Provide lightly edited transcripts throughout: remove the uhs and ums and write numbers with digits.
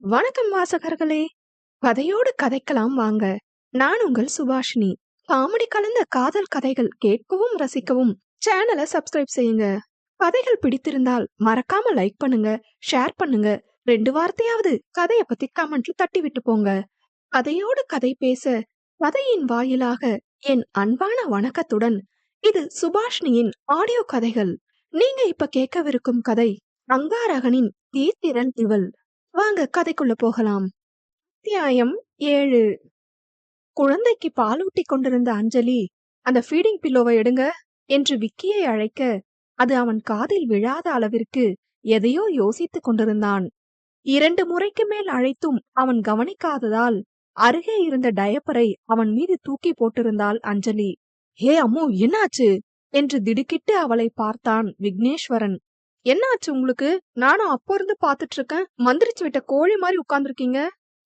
வணக்கம் வாசகர்களே. கதையோடு கதைக்கலாம் வாங்க. நான் உங்கள் சுபாஷினி. காமெடி கலந்த காதல் கதைகள் கேட்கவும் ரசிக்கவும் சேனலை சப்ஸ்கிரைப் செய்யுங்க. கதைகள் பிடித்திருந்தால் மறக்காம லைக் பண்ணுங்க, ஷேர் பண்ணுங்க. 2 வார்த்தையாவது கதைய பத்தி கமெண்ட்ல தட்டி விட்டு போங்க. கதையோடு கதை பேச கதையின் வாயிலாக என் அன்பான வணக்கத்துடன் இது சுபாஷினியின் ஆடியோ கதைகள். நீங்க இப்ப கேட்கவிருக்கும் கதை அங்காரகனின் தீத்திரன் இவள். வாங்க கதைக்குள்ள போகலாம். அத்தியாயம் 7. குழந்தைக்கு பாலூட்டி கொண்டிருந்த அஞ்சலி, அந்த ஃபீடிங் பில்லோவை எடுங்க என்று விக்கியை அழைக்க, அது அவன் காதில் விழாத அளவிற்கு எதையோ யோசித்துக் கொண்டிருந்தான். 2 முறைக்கு மேல் அழைத்தும் அவன் கவனிக்காததால் அருகே இருந்த டயப்பரை அவன் மீது தூக்கி போட்டிருந்தாள் அஞ்சலி. ஹே அம்மு, என்னாச்சு என்று திடுக்கிட்டு அவளை பார்த்தான் விக்னேஸ்வரன். என்னாச்சு உங்களுக்கு? நானும் அப்போ இருந்து பாத்துட்டு இருக்கேன். மந்திரிச்சு விட்ட கோழி மாதிரி உட்கார்ந்துருக்கீங்க.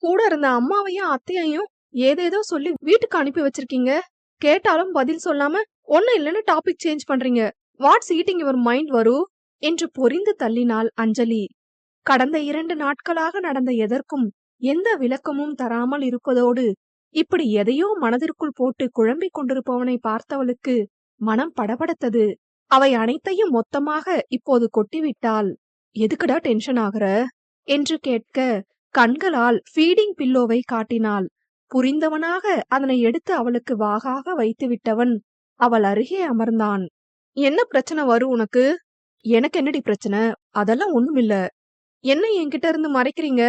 கூட இருந்த அம்மாவையும் அத்தையையும் ஏதேதோ சொல்லி வீட்டுக்கு அனுப்பி வச்சிருக்கீங்க. கேட்டாலும் பதில் சொல்லாம ஒன்னும் இல்லைன்னு டாபிக் சேஞ்ச் பண்றீங்க. வாட்ஸ் ஈட்டிங் யுவர் மைண்ட் வரு என்று பொரிந்து தள்ளினாள் அஞ்சலி. கடந்த 2 நாட்களாக நடந்த எதற்கும் எந்த விளக்கமும் தராமல் இருப்பதோடு இப்படி எதையோ மனதிற்குள் போட்டு குழம்பிக் கொண்டிருப்பவனை பார்த்தவளுக்கு மனம் படபடத்தது. அவை அனைத்தையும் மொத்தமாக இப்போது கொட்டிவிட்டாள். எதுக்குடா டென்ஷன் ஆகுற என்று கேட்க, கண்களால் ஃபீடிங் பில்லோவை காட்டினாள். புரிந்தவனாக அதனை எடுத்து அவளுக்கு வாகாக வைத்து விட்டவன் அவள் அருகே அமர்ந்தான். என்ன பிரச்சனை வரும் உனக்கு? எனக்கு என்னடி பிரச்சனை? அதெல்லாம் ஒண்ணுமில்ல. என்ன என்கிட்ட இருந்து மறைக்கிறீங்க?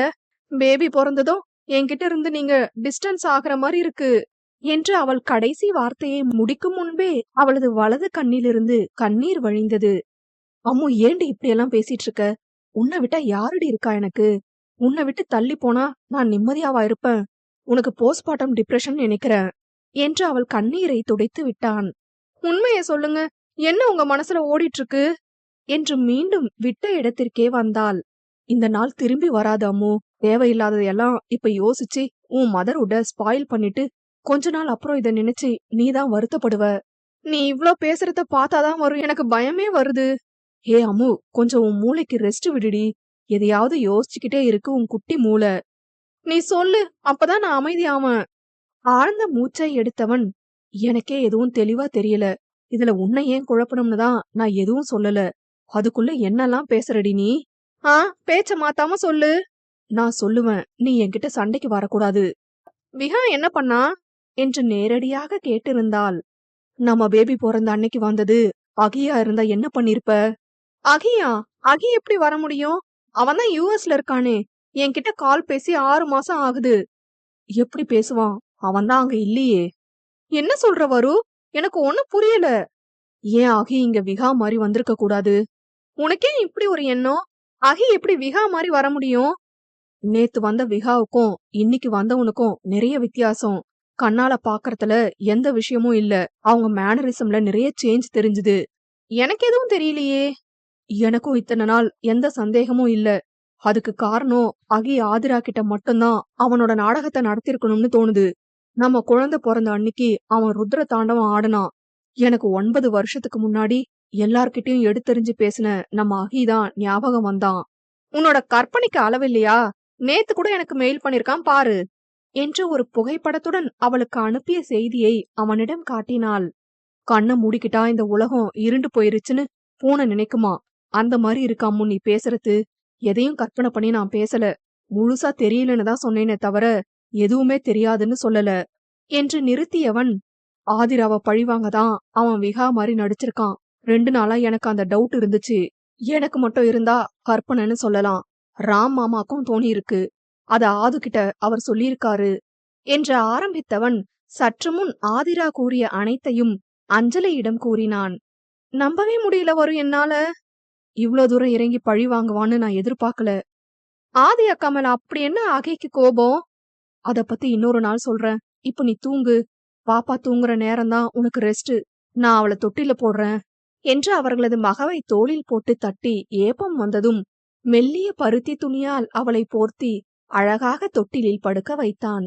பேபி பிறந்ததும் என்கிட்ட இருந்து நீங்க டிஸ்டன்ஸ் ஆகுற மாதிரி இருக்கு என்று அவள் கடைசி வார்த்தையை முடிக்கும் முன்பே அவளது வலது கண்ணிலிருந்து கண்ணீர் வழிந்தது. அம்மு, ஏண்டி இப்படி எல்லாம் பேசிட்டு இருக்க? உன்னை விட்டா யாருடி இருக்கா எனக்கு? உன்னை விட்டு தள்ளி போனா நான் நிம்மதியாவா இருப்பேன்? உனக்கு போஸ்ட்மார்ட்டம் டிப்ரெஷன் நினைக்கிறேன் என்று அவள் கண்ணீரை துடைத்து விட்டான். உண்மையை சொல்லுங்க, என்ன உங்க மனசுல ஓடிட்டு இருக்கு என்று மீண்டும் விட்ட இடத்திற்கே வந்தாள். இந்த நாள் திரும்பி வராது அம்மு. தேவையில்லாததையெல்லாம் இப்ப யோசிச்சு உன் மதர்வுட ஸ்பாயில் பண்ணிட்டு கொஞ்ச நாள் அப்புறம் இத நினைச்சு நீதான் வருத்தப்படுவ. நீ இவ்ளோ பேசுறத பார்த்தாதான் வரும் எனக்கு பயமே வருது. ஏ அம்மு, கொஞ்சம் உன் மூளைக்கு ரெஸ்ட் விடுடி. எதையாவது யோசிச்சுக்கிட்டே இருக்கு உன் குட்டி மூளை. நீ சொல்லு, அப்பதான் நான் அமைதியாவேன். ஆழ்ந்த மூச்சை எடுத்தவன், எனக்கே எதுவும் தெளிவா தெரியல. இதுல உன்னை ஏன் குழப்பணும்னு தான் நான் எதுவும் சொல்லல. அதுக்குள்ள என்னெல்லாம் பேசுறடி நீ? பேச்ச மாத்தாம சொல்லு. நான் சொல்லுவேன், நீ என்கிட்ட சண்டைக்கு வரக்கூடாது. விஹா என்ன பண்ணா என்று நேரடியாக கேட்டிருந்தாள். நம்ம பேபி பிறந்த அன்னைக்கு வந்தது அகியா இருந்தா என்ன பண்ணிருப்ப? அகியா? அகி எப்படி வர முடியும்? அவன் தான் யூஎஸ்ல இருக்கானே. என்கிட்ட கால் பேசி 6 மாசம் ஆகுது. எப்படி பேசுவான்? அவன் தான் அங்க இல்லையே. என்ன சொல்ற வரு? எனக்கு ஒண்ணும் புரியல. ஏன் அகி இங்க விஹா மாதிரி வந்திருக்க கூடாது? உனக்கே இப்படி ஒரு எண்ணம்? அகி எப்படி விஹா மாதிரி வர முடியும்? நேத்து வந்த விஹாவுக்கும் இன்னைக்கு வந்தவனுக்கும் நிறைய வித்தியாசம். கண்ணால பாக்கறதுல எந்த விஷயமும் இல்ல. அவங்க மேனரிசம்ல நிறைய சேஞ்ச் தெரிஞ்சுது. எனக்கு எதுவும் தெரியலையே. எனக்கும் இத்தனை நாள் எந்த சந்தேகமும் இல்ல. அதுக்கு காரணம் அகி ஆதிரா கிட்ட மட்டும்தான் அவனோட நாடகத்தை நடத்திருக்கணும்னு தோணுது. நம்ம குழந்தை பிறந்த அன்னைக்கு அவன் ருத்ர தாண்டவம் ஆடுனான். எனக்கு 9 வருஷத்துக்கு முன்னாடி எல்லார்கிட்டயும் எடுத்தெறிஞ்சு பேசின நம்ம அகிதான் ஞாபகம் வந்தான். உன்னோட கற்பனைக்கு அளவில்லையா? நேத்து கூட எனக்கு மெயில் பண்ணிருக்கான் பாரு என்று ஒரு புகைப்படத்துடன் அவளுக்கு அனுப்பிய செய்தியை அவனிடம் காட்டினாள். கண்ணை மூடிக்கிட்டா இந்த உலகம் இருண்டு போயிருச்சுன்னு பூனை நினைக்குமா? அந்த மாதிரி இருக்காமு நீ பேசுறது. எதையும் கற்பனை பண்ணி நான் பேசல. முழுசா தெரியலன்னு தான் சொன்னேனே தவிர எதுவுமே தெரியாதுன்னு சொல்லல என்று நிறுத்தியவன், ஆதிராவ பழிவாங்கதான் அவன் விஹா மாதிரி நடிச்சிருக்கான். 2 நாளா எனக்கு அந்த டவுட் இருந்துச்சு. எனக்கு மட்டும் இருந்தா கற்பனைன்னு சொல்லலாம். ராம் மாமாக்கும் தோணி இருக்கு. அத ஆதுகிட்ட அவர் சொல்லியிருக்காரு என்று ஆரம்பித்தவன் சற்று முன் ஆதிரா கூறிய அனைத்தையும் அஞ்சலியிடம் கூறினான். நம்பவே முடியல வரும் என்னால. இவ்ளோ தூரம் இறங்கி பழி வாங்குவான்னு நான் எதிர்பார்க்கல. ஆதி அக்கா மேல அப்படி என்ன அகைக்கு கோபம்? அத பத்தி இன்னொரு நாள் சொல்றேன். இப்ப நீ தூங்கு. பாப்பா தூங்குற நேரம்தான் உனக்கு ரெஸ்ட். நான் அவளை தொட்டில போடுறேன் என்று அவர்களது மகவை தோளில் போட்டு தட்டி ஏப்பம் வந்ததும் மெல்லிய பருத்தி துணியால் அவளை போர்த்தி அழகாக தொட்டிலில் படுக்க வைத்தான்.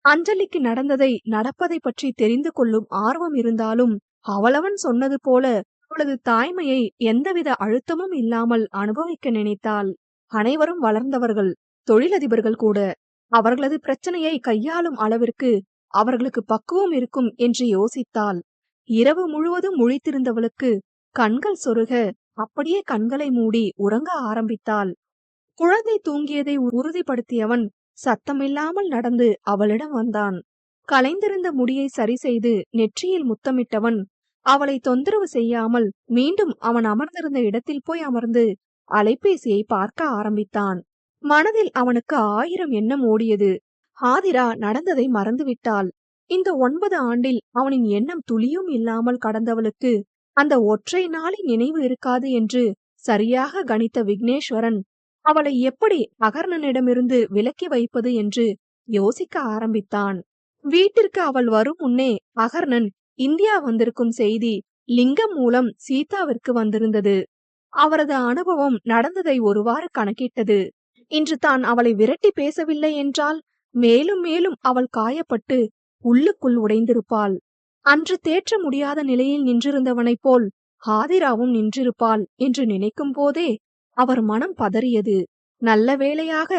அஞ்சலிக்கு நடந்ததை நடப்பதை பற்றி தெரிந்து கொள்ளும் ஆர்வம் இருந்தாலும் அவளவன் சொன்னது போல அவளது தாய்மையை எந்தவித அழுத்தமும் இல்லாமல் அனுபவிக்க நினைத்தாள். அனைவரும் வளர்ந்தவர்கள். தொழிலதிபர்கள் கூட. அவர்களது பிரச்சனையை கையாளும் அளவிற்கு அவர்களுக்கு பக்குவம் இருக்கும் என்று யோசித்தாள். இரவு முழுவதும் முழித்திருந்தவளுக்கு கண்கள் சொருக அப்படியே கண்களை மூடி உறங்க ஆரம்பித்தாள். குழந்தை தூங்கியதை உறுதிப்படுத்தியவன் சத்தமில்லாமல் நடந்து அவளிடம் வந்தான். கலைந்திருந்த முடியை சரி செய்து நெற்றியில் முத்தமிட்டவன் அவளை தொந்தரவு செய்யாமல் மீண்டும் அவன் அமர்ந்திருந்த இடத்தில் போய் அமர்ந்து அலைபேசியை பார்க்க ஆரம்பித்தான். மனதில் அவனுக்கு 1000 எண்ணம் ஓடியது. ஆதிரா நடந்ததை மறந்துவிட்டாள். இந்த 9 ஆண்டில் அவனின் எண்ணம் துளியும் இல்லாமல் கடந்தவளுக்கு அந்த ஒற்றை நாளின் நினைவு இருக்காது என்று சரியாக கணித்த விக்னேஸ்வரன் அவளை எப்படி அகர்ணனிடமிருந்து விலக்கி வைப்பது என்று யோசிக்க ஆரம்பித்தான். வீட்டிற்கு அவள் வரும் முன்னே அகர்ணன் இந்தியா வந்திருக்கும் செய்தி லிங்கம் மூலம் சீதாவிற்கு வந்திருந்தது. அவரது அனுபவம் நடந்ததை ஒருவாறு கணக்கிட்டது. இன்று தான் அவளை விரட்டி பேசவில்லை என்றால் மேலும் மேலும் அவள் காயப்பட்டு உள்ளுக்குள் உடைந்திருப்பாள். அன்று தேற்ற முடியாத நிலையில் நின்றிருந்தவனைப் போல் ஆதிராவும் நின்றிருப்பாள் என்று நினைக்கும் போதே அவர் மனம் பதறியது. நல்ல வேளையாக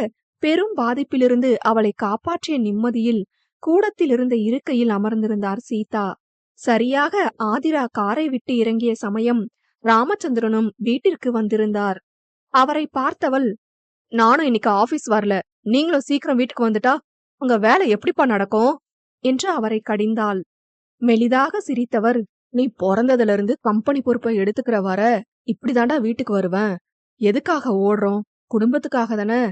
பெரும் பாதிப்பிலிருந்து அவளை காப்பாற்றிய நிம்மதியில் கூடத்தில் இருந்த இருக்கையில் அமர்ந்திருந்தார் சீதா. சரியாக ஆதிரா காரை விட்டு இறங்கிய சமயம் ராமச்சந்திரனும் வீட்டிற்கு வந்திருந்தார். அவரை பார்த்தவள், நானும் இன்னைக்கு ஆபீஸ் வரல, நீங்களும் சீக்கிரம் வீட்டுக்கு வந்துட்டா உங்க வேலை எப்படிப்பா நடக்கும் என்று அவரை கடிந்தாள். மெலிதாக சிரித்தவர், நீ பிறந்ததுல இருந்து கம்பெனி பொறுப்பை எடுத்துக்கிற வர இப்படிதாண்டா வீட்டுக்கு வருவேன். எதுக்காக ஓடுறோம்? குடும்பத்துக்காக தானே.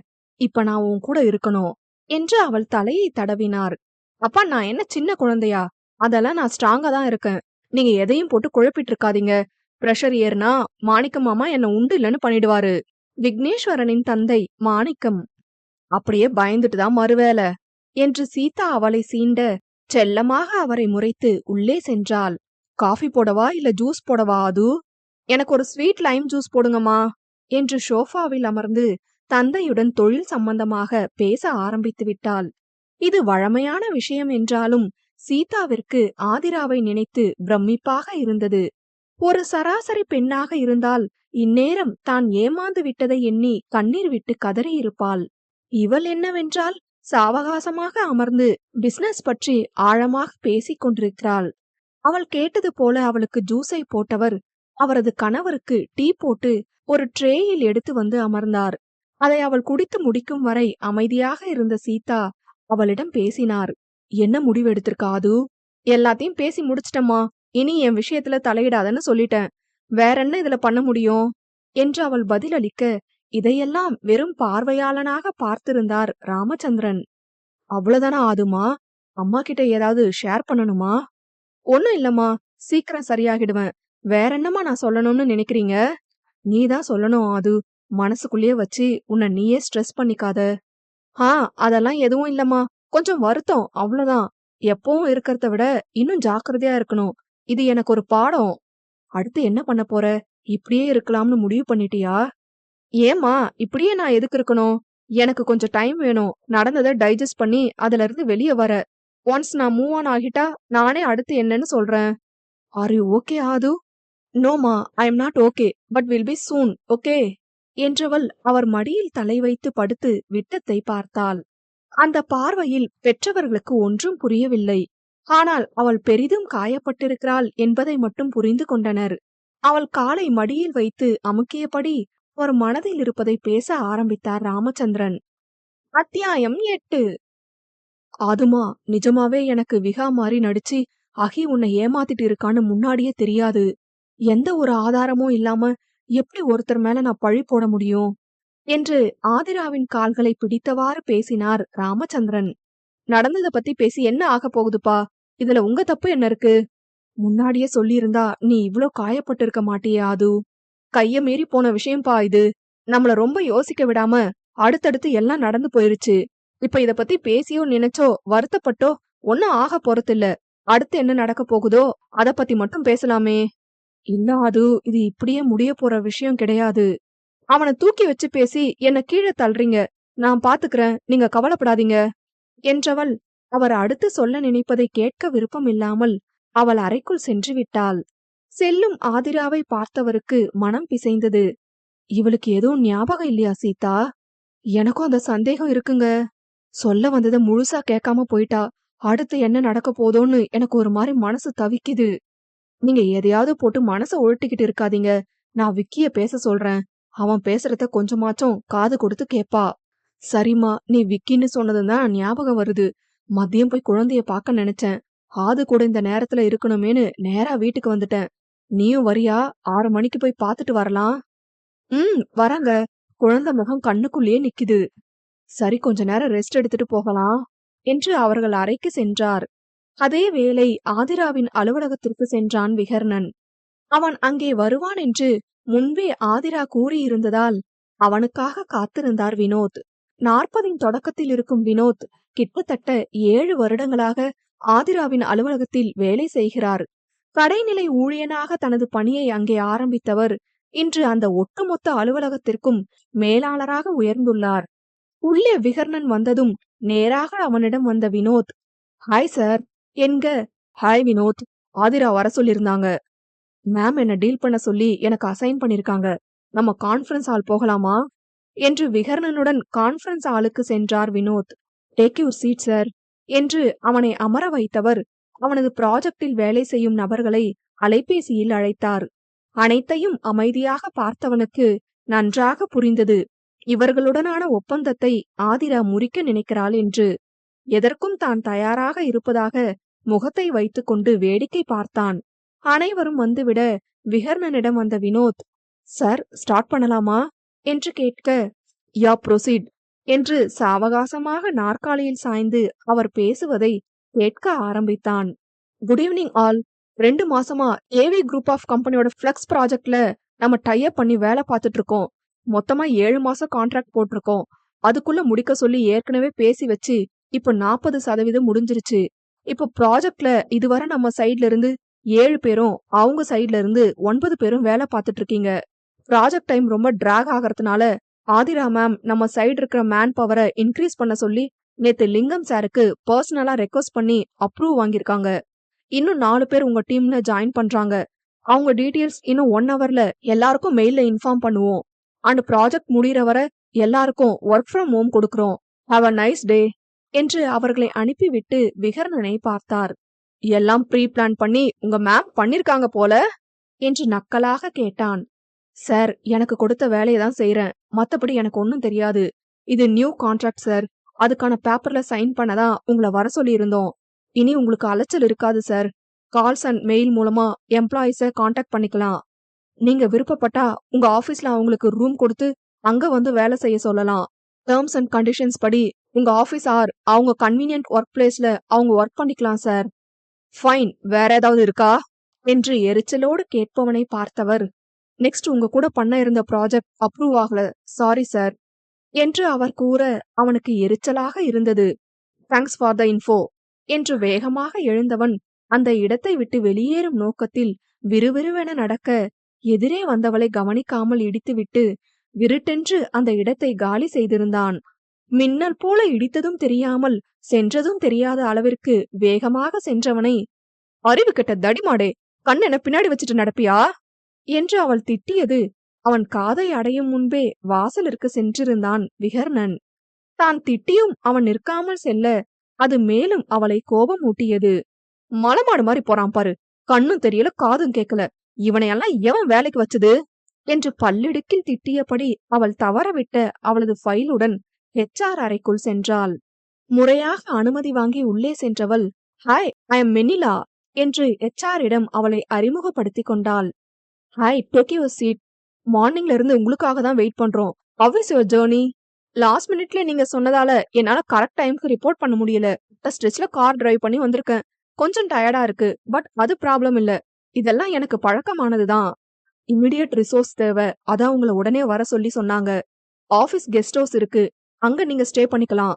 இப்ப நான் உன் கூட இருக்கணும் என்று அவள் தலையை தடவினார். அப்பா, நான் என்ன சின்ன குழந்தையா? அதெல்லாம் நான் ஸ்ட்ராங்கா தான் இருக்கேன். நீங்க எதையும் போட்டு குழப்பிட்டு இருக்காதீங்க. பிரஷர் ஏறுனா மாணிக்கம் மாமா என்ன உண்டு இல்லைன்னு பண்ணிடுவாரு. விக்னேஸ்வரனின் தந்தை மாணிக்கம். அப்படியே பயந்துட்டு தான் மறுவேலை என்று சீதா அவளை சீண்ட செல்லமாக அவரை முறைத்து உள்ளே சென்றாள். காஃபி போடவா இல்ல ஜூஸ் போடவா? அது எனக்கு ஒரு ஸ்வீட் லைம் ஜூஸ் போடுங்கம்மா என்று ஷோஃபாவில் அமர்ந்து தந்தையுடன் தொழில் சம்பந்தமாக பேச ஆரம்பித்து விட்டாள். இது வழமையான விஷயம் என்றாலும் சீதாவிற்கு ஆதிராவை நினைத்து பிரமிப்பாக இருந்தது. ஒரு சராசரி பெண்ணாக இருந்தால் இந்நேரம் தான் ஏமாந்து விட்டதை எண்ணி கண்ணீர் விட்டு கதறியிருப்பாள். இவள் என்னவென்றால் சாவகாசமாக அமர்ந்து பிசினஸ் பற்றி ஆழமாக பேசிக் கொண்டிருக்கிறாள். அவள் கேட்டது போல அவளுக்கு ஜூஸை போட்டவர் அவரது கணவருக்கு டீ போட்டு ஒரு ட்ரேயில் எடுத்து வந்து அமர்ந்தார். அதை அவள் குடித்து முடிக்கும் வரை அமைதியாக இருந்த சீதா அவளிடம் பேசினார். என்ன முடிவு எடுத்திருக்காது? எல்லாத்தையும் பேசி முடிச்சிட்டம்மா. இனி என் விஷயத்துல தலையிடாதன்னு சொல்லிட்டேன். வேற என்ன இதுல பண்ண முடியும் என்று அவள் பதிலளிக்க, இதையெல்லாம் வெறும் பார்வையாளனாக பார்த்திருந்தார் ராமச்சந்திரன். அவ்வளவுதானா ஆதுமா? அம்மா கிட்ட ஏதாவது ஷேர் பண்ணணுமா? ஒண்ணும் இல்லம்மா, சீக்கிரம் சரியாகிடுவேன். வேற என்னமா நான் சொல்லணும்னு நினைக்கிறீங்க? நீதான் சொல்லணும் ஆது. மனசுக்குள்ளேயே வச்சு உன்னை நீயே ஸ்ட்ரெஸ் பண்ணிக்காத. அதெல்லாம் எதுவும் இல்லம்மா, கொஞ்சம் வருத்தம், அவ்வளவுதான். எப்பவும் இருக்கிறத விட இன்னும் ஜாக்கிரதையா இருக்கணும். இது எனக்கு ஒரு பாடம். அடுத்து என்ன பண்ண போற? இப்படியே இருக்கலாம்னு முடிவு பண்ணிட்டியா? ஏமா இப்படியே நான் எதுக்கு இருக்கணும்? எனக்கு கொஞ்சம் டைம் வேணும், நடந்ததை டைஜஸ்ட் பண்ணி அதுல இருந்து வெளியே வர. ஒன்ஸ் நான் மூவ் ஆன் ஆகிட்டா நானே அடுத்து என்னன்னு சொல்றேன். ஆர் யூ ஓகே ஆது? நோமா, I am not okay, but will be soon, okay என்றவள் அவர் மடியில் தலை வைத்து படுத்து விட்டத்தை பார்த்தாள். அந்த பார்வையில் பெற்றவர்களுக்கு ஒன்றும் புரியவில்லை. ஆனால் அவள் பெரிதும் காயப்பட்டிருக்கிறாள் என்பதை மட்டும் புரிந்து கொண்டனர். அவள் காலை மடியில் வைத்து அமுக்கியபடி ஒரு மனதில் இருப்பதை பேச ஆரம்பித்தார் ராமச்சந்திரன். அத்தியாயம் 8. ஆதுமா, நிஜமாவே எனக்கு விகா மாதிரி நடிச்சு அகி உன்னை ஏமாத்திட்டு இருக்கான்னு முன்னாடியே தெரியாது. எந்த ஒரு ஆதாரமும் இல்லாம எப்படி ஒருத்தர் மேல நான் பழி போட முடியும் என்று ஆதிராவின் கால்களை பிடித்தவாறு பேசினார் ராமச்சந்திரன். நடந்ததை பத்தி பேசி என்ன ஆக போகுதுப்பா? இதுல உங்க தப்பு என்ன இருக்கு? முன்னாடியே சொல்லியிருந்தா நீ இவ்ளோ காயப்பட்டு இருக்க மாட்டியே ஆது. கைய மீறி போன விஷயம்பா இது. நம்மள ரொம்ப யோசிக்க விடாம அடுத்தடுத்து எல்லாம் நடந்து போயிருச்சு. இப்ப இத பத்தி பேசியோ நினைச்சோ வருத்தப்பட்டோ ஒன்னும் ஆக போறதில்ல. அடுத்து என்ன நடக்க போகுதோ அத பத்தி மட்டும் பேசலாமே. இல்ல அது, இது இப்படியே முடிய போற விஷயம் கிடையாது. அவனை தூக்கி வச்சு பேசி என்ன கீழே தள்ளுறீங்க. நான் பாத்துக்கிறேன், நீங்க கவலைப்படாதீங்க என்றவள் அவர் அடுத்து சொல்ல நினைப்பதை கேட்க விருப்பம் இல்லாமல் அவள் அறைக்குள் சென்று விட்டாள். செல்லும் ஆதிராவை பார்த்தவருக்கு மனம் பிசைந்தது. இவளுக்கு எதுவும் ஞாபகம் இல்லையா சீதா? எனக்கும் அந்த சந்தேகம் இருக்குங்க. சொல்ல வந்தத முழுசா கேட்காம போயிட்டா, அடுத்து என்ன நடக்க போதோன்னு எனக்கு ஒரு மாரி மனசு தவிக்குது. நீங்க எதையாவது போட்டு மனச உழட்டிக்கிட்டு இருக்காதீங்க. நான் விக்கிய பேச சொல்றேன். அவன் பேசுறத கொஞ்சமாச்சும் காது கொடுத்து கேப்பா. சரிம்மா, நீ விக்கின்னு சொன்னதும் தான் ஞாபகம் வருது. மதியம் போய் குழந்தைய பார்க்க நினைச்சேன். ஆது கூட இந்த நேரத்துல இருக்கணுமேன்னு நேரா வீட்டுக்கு வந்துட்டேன். நீயும் வரியா? 6 மணிக்கு போய் பார்த்துட்டு வரலாம். வரேங்க. குழந்தை முகம் கண்ணுக்குள்ளேயே நிக்குது. சரி, கொஞ்ச நேரம் ரெஸ்ட் எடுத்துட்டு போகலாம் என்று அவர்கள் அறைக்கு சென்றார். அதே வேளை ஆதிராவின் அலுவலகத்திற்கு சென்றான் விகர்ணன். அவன் அங்கே வருவான் என்று முன்பே ஆதிரா கூறியிருந்ததால் அவனுக்காக காத்திருந்தார் வினோத். 40இன் தொடக்கத்தில் இருக்கும் வினோத் கிட்டத்தட்ட 7 வருடங்களாக ஆதிராவின் அலுவலகத்தில் வேலை செய்கிறார். கடைநிலை ஊழியனாக தனது பணியை அங்கே ஆரம்பித்தவர் இன்று அந்த ஒட்டுமொத்த அலுவலகத்திற்கும் மேலாளராக உயர்ந்துள்ளார். உள்ளே விகர்ணன் வந்ததும் நேராக அவனிடம் வந்த வினோத், ஹாய் சார் என்க. ஹாய் வினோத், ஆதிரா வர சொல்லிருந்தாங்க. மேம் என்ன டீல் பண்ண சொல்லி எனக்கு அசைன் பண்ணிருக்காங்க. நம்ம கான்ஃபரன்ஸ் ஹால் போகலாமா என்று விகர்ணனுடன் கான்ஃபரன்ஸ் ஹாலுக்கு சென்றார் Vinod. Take your seat sir என்று அவனை அமர வைத்தவர் அவனது ப்ராஜெக்டில் வேலை செய்யும் நபர்களை அலைபேசியில் அழைத்தார். அனைத்தையும் அமைதியாக பார்த்தவனுக்கு நன்றாக புரிந்தது, இவர்களுடனான ஒப்பந்தத்தை ஆதிரா முறிக்க நினைக்கிறாள் என்று. எதற்கும் தான் தயாராக இருப்பதாக முகத்தை வைத்துக்கொண்டு வேடிக்கை பார்த்தான். அனைவரும் வந்துவிட விகர்ணனிடம் வந்த வினோத், சார் ஸ்டார்ட் பண்ணலாமா என்று கேட்க, யா ப்ரொசீட் என்று சாவகாசமாக நாற்காலியில் சாய்ந்து அவர் பேசுவதை கேட்க ஆரம்பித்தான். Good evening all. 2 மாசமா ஏவி குரூப் ஆஃப் கம்பெனியோட ஃபிளக்ஸ் ப்ராஜெக்ட்ல நம்ம டைப் பண்ணி வேலை பார்த்துட்டு இருக்கோம். மொத்தமா 7 மாசம் கான்ட்ராக்ட் போட்டிருக்கோம். அதுக்குள்ள முடிக்க சொல்லி ஏற்கனவே பேசி வச்சு இப்ப 40% முடிஞ்சிருச்சு. இப்ப ப்ராஜெக்ட்ல இதுவரை நம்ம சைட்ல இருந்து 7 பேரும், அவங்க சைட்ல இருந்து 9 பேரும் வேலை பார்த்துட்டு இருக்கீங்க. ப்ராஜெக்ட் டைம் ரொம்ப டிராக் ஆகறதுனால ஆதிரா மேம் நம்ம சைடு இருக்கிற மேன் பவரை இன்க்ரீஸ் பண்ண சொல்லி நேத்து லிங்கம் சாருக்கு பர்சனலா ரெக்வஸ்ட் பண்ணி அப்ரூவ் வாங்கியிருக்காங்க. இன்னும் 4 பேர் உங்க டீம்ல ஜாயின் பண்றாங்க. அவங்க டீடைல்ஸ் இன்னும் 1 ஹவர்ல எல்லாருக்கும் மெயில்ல இன்ஃபார்ம் பண்ணுவோம். அண்ட் ப்ராஜெக்ட் முடியற வரை எல்லாருக்கும் ஒர்க் ஃப்ரம் ஹோம் கொடுக்கறோம். ஹாவ் அ நைஸ் டே என்று அவர்களை அனுப்பிவிட்டு விகர்ணனை பார்த்தார். எல்லாம் ப்ரீ பிளான் பண்ணி உங்க மேம் பண்ணிருக்காங்க போல என்று நக்கலாக கேட்டான். சார், எனக்கு கொடுத்த வேலையை தான் செய்யறேன். மத்தபடி எனக்கு ஒன்னும் தெரியாது. இது நியூ கான்ட்ராக்ட் சார். அதுக்கான பேப்பர்ல சைன் பண்ணதான் உங்களை வர சொல்லி இருந்தோம். இனி உங்களுக்கு அலைச்சல் இருக்காது சார். கால்ஸ் அண்ட் மெயில் மூலமா எம்ப்ளாயிஸ கான்டாக்ட் பண்ணிக்கலாம். நீங்க விருப்பப்பட்டா உங்க ஆபீஸ்ல அவங்களுக்கு ரூம் கொடுத்து அங்க வந்து வேலை செய்ய சொல்லலாம். டேர்ம்ஸ் அண்ட் கண்டிஷன்ஸ் படி உங்க ஆபீஸ் ஆர் அவங்க கன்வீனியன்ட் ஒர்க் பிளேஸ்ல அவங்க ஒர்க் பண்ணிக்கலாம் சார். ஃபைன், வேற ஏதாவது இருக்கா என்று எரிச்சலோடு கேட்பவனை பார்த்தவர், நெக்ஸ்ட் உங்க கூட பண்ண இருந்த ப்ராஜெக்ட் அப்ரூவ் ஆகல, சாரி சார் என்று அவர் கூற அவனுக்கு எரிச்சலாக இருந்தது. தேங்க்ஸ் ஃபார் த இன்ஃபோ என்று வேகமாக எழுந்தவன் அந்த இடத்தை விட்டு வெளியேறும் நோக்கத்தில் விறுவிறுவென நடக்க எதிரே வந்தவளை கவனிக்காமல் இடித்துவிட்டு விருட்டென்று அந்த இடத்தை காலி செய்திருந்தான். மின்னல் போல இடித்ததும் தெரியாமல் சென்றதும் தெரியாத அளவிற்கு வேகமாக சென்றவனை, அறிவு கெட்ட தடிமாடே, கண்ணென பின்னாடி வச்சுட்டு நடப்பியா என்று அவள் திட்டியது அவன் காதை அடையும் முன்பே வாசலிற்கு சென்றிருந்தான் விகர்ணன். தான் திட்டியும் அவன் நிற்காமல் செல்ல அது மேலும் அவளை கோபமூட்டியது. மலமாடு மாதிரி போறான் பாரு, கண்ணும் தெரியல காதும் கேட்கல, இவனையெல்லாம் எவன் வேலைக்கு வச்சது என்று பல்லிடுக்கில் திட்டியபடி அவள் தவறவிட்ட அவளது ஃபைலுடன் HR அறைக்குள் சென்றாள். முறையாக அனுமதி வாங்கி உள்ளே சென்றவள், ஹாய், ஐ எம் மெனிலா என்று HR-இடம் அவளை அறிமுகப்படுத்திக் கொண்டாள். Hi, take your seat. மார்னிங்ல இருந்து உங்களுக்காக தான் வெயிட் பண்றோம். How is your journey? Last மினிட்ல நீங்க சொன்னதால என்னால கரெக்ட் டைம்க்கு ரிப்போர்ட் பண்ண முடியல. ஸ்ட்ரெச்ல கார் டிரைவ் பண்ணி வந்திருக்கேன். கொஞ்சம் டயர்டா இருக்கு, பட் அது ப்ராப்ளம் இல்ல. இதெல்லாம் எனக்கு பழக்கமானதுதான். இமிடியட் ரிசோர்ஸ் தேவை, அதான் உங்களை உடனே வர சொல்லி சொன்னாங்க. ஆபீஸ் கெஸ்ட் ஹவுஸ் இருக்கு, அங்க நீங்க ஸ்டே பண்ணிக்கலாம்.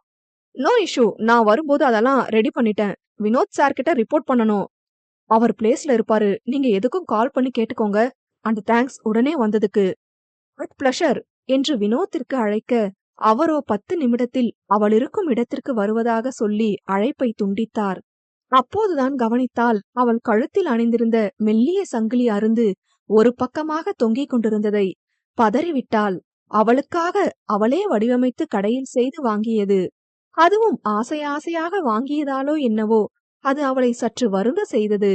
நோ இஷ்யூ, நான் வரும்போது அதெல்லாம் ரெடி பண்ணிட்டேன். வினோத் சார் கிட்ட ரிப்போர்ட் பண்ணணும். அவர் பிளேஸ்ல இருப்பாரு. நீங்க எதுக்கும் கால் பண்ணி கேட்டுக்கோங்க. அண்ட் தேங்க்ஸ் உடனே வந்ததுக்கு. வித் பிளஷர் என்று வினோத்திற்கு அழைக்க அவரோ 10 நிமிடத்தில் அவள் இருக்கும் இடத்திற்கு வருவதாக சொல்லி அழைப்பை துண்டித்தார். அப்போதுதான் கவனித்தால் அவள் கழுத்தில் அணிந்திருந்த மெல்லிய சங்கிலி அருந்து ஒரு பக்கமாக தொங்கிக் கொண்டிருந்ததை. பதறிவிட்டாள். அவளுக்காக அவளே வடிவமைத்து கடையில் செய்து வாங்கியது. அதுவும் ஆசை ஆசையாக வாங்கியதாலோ என்னவோ அது அவளை சற்று வருந்த செய்தது.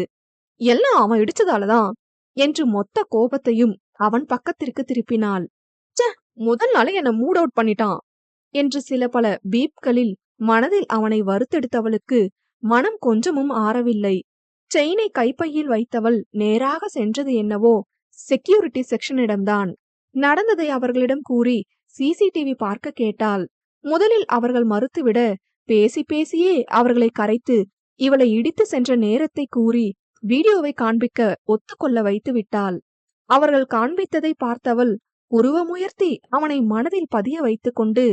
எல்லாம் அவன் இடிச்சதாலதான் என்று மொத்த கோபத்தையும் அவன் பக்கத்திற்கு திருப்பினாள். ச்சே, முதல் நாளே என்ன மூட் அவுட் பண்ணிட்டான் என்று சில பல பீப்களில் மனதில் அவனை வறுத்தெடுத்தவளுக்கு மனம் கொஞ்சமும் ஆறவில்லை. செயினை கைப்பையில் வைத்தவள் நேராக சென்றது என்னவோ செக்யூரிட்டி செக்ஷனிடம்தான். நடந்ததை அவர்களிடம் கூறி சிசிடிவி பார்க்க கேட்டாள். முதலில் அவர்கள் மறுத்துவிட பேசி பேசியே அவர்களை கரைத்து இவளை இடித்து சென்ற நேரத்தை கூறி வீடியோவை காண்பிக்க ஒத்துக்கொள்ள வைத்து விட்டாள். அவர்கள் காண்பித்ததை பார்த்தவள் உருவமுயர்த்தி அவனை மனதில் பதிய வைத்துக் கொண்டு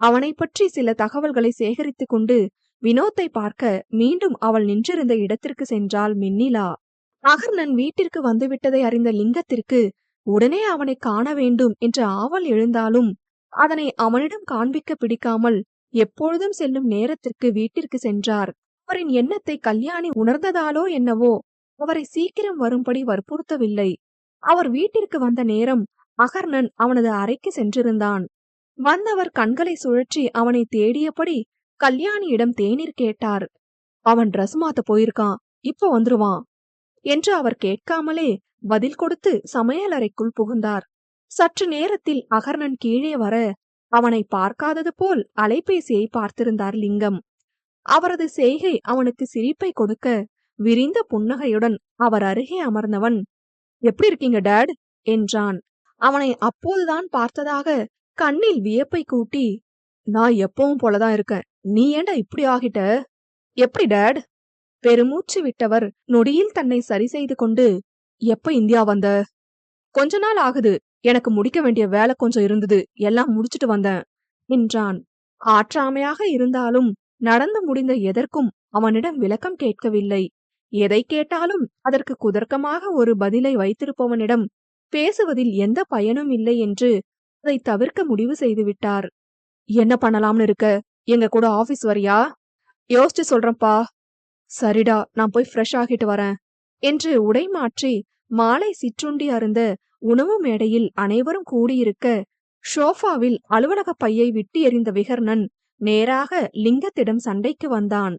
அவனை பற்றி சில தகவல்களை சேகரித்துக் கொண்டு வினோத்தை பார்க்க மீண்டும் அவள் நின்றிருந்த இடத்திற்கு சென்றாள் மின்னிலா. அகர்ணன் வீட்டிற்கு வந்துவிட்டதை அறிந்த லிங்கத்திற்கு உடனே அவனை காண வேண்டும் என்ற ஆவல் எழுந்தாலும் அதனை அவனிடம் காண்பிக்க பிடிக்காமல் எப்பொழுதும் செல்லும் நேரத்திற்கு வீட்டிற்கு சென்றார். அவரின் எண்ணத்தை கல்யாணி உணர்ந்ததாலோ என்னவோ அவரை சீக்கிரம் வரும்படி வற்புறுத்தவில்லை. அவர் வீட்டிற்கு வந்த நேரம் அகர்ணன் அவனது அறைக்கு சென்றிருந்தான். வந்தவர் கண்களை சுழற்றி அவனை தேடியபடி கல்யாணியிடம் தேநீர் கேட்டார். அவன் டிரஸ் மாத்த போயிருக்கான், இப்போ வந்துருவான் என்று அவர் கேட்காமலே பதில் கொடுத்து சமையலறைக்குள் புகுந்தார். சற்று நேரத்தில் அகர்ணன் கீழே வர அவனை பார்க்காதது போல் அலைபேசியை பார்த்திருந்தார் லிங்கம். அவரது செய்கை அவனுக்கு சிரிப்பை கொடுக்க விரிந்த புன்னகையுடன் அவர் அருகே அமர்ந்தவன், எப்படி இருக்கீங்க டேட் என்றான். அவனை அப்போதுதான் பார்த்ததாக கண்ணில் வியப்பை கூட்டி, நான் எப்பவும் போலதான் இருக்கேன், நீ ஏண்டா இப்படி ஆகிட்ட, எப்படி டேட்? பெருமூச்சு விட்டவர் நொடியில் தன்னை சரி செய்து கொண்டு, எப்ப இந்தியா வந்த? கொஞ்ச நாள் ஆகுது, எனக்கு முடிக்க வேண்டிய வேலை கொஞ்சம் இருந்தது, எல்லாம் முடிச்சிட்டு வந்தேன் என்றான். ஆற்றாமையாக இருந்தாலும் நடந்து முடிந்த எதற்கும் அவனிடம் விளக்கம் கேட்கவில்லை. எதை கேட்டாலும் அதற்கு குதர்க்கமாக ஒரு பதிலை வைத்திருப்பவனிடம் பேசுவதில் எந்த பயனும் இல்லை என்று அதை தவிர்க்க முடிவு செய்துவிட்டார். என்ன பண்ணலாம்னு இருக்க? எங்க கூட ஆபீஸ் வரியா? யோசிச்சு சொல்றேன்ப்பா. சரிடா, நான் போய் ஃப்ரெஷ் ஆகிட்டு வரேன் என்று உடை மாற்றி மாலை சிற்றுண்டி அருந்த உணவு மேடையில் அனைவரும் கூடியிருக்க ஷோஃபாவில் அலுவலக பையை விட்டு எறிந்த விகர்ணன் நேராக லிங்கத்திடம் சண்டைக்கு வந்தான்.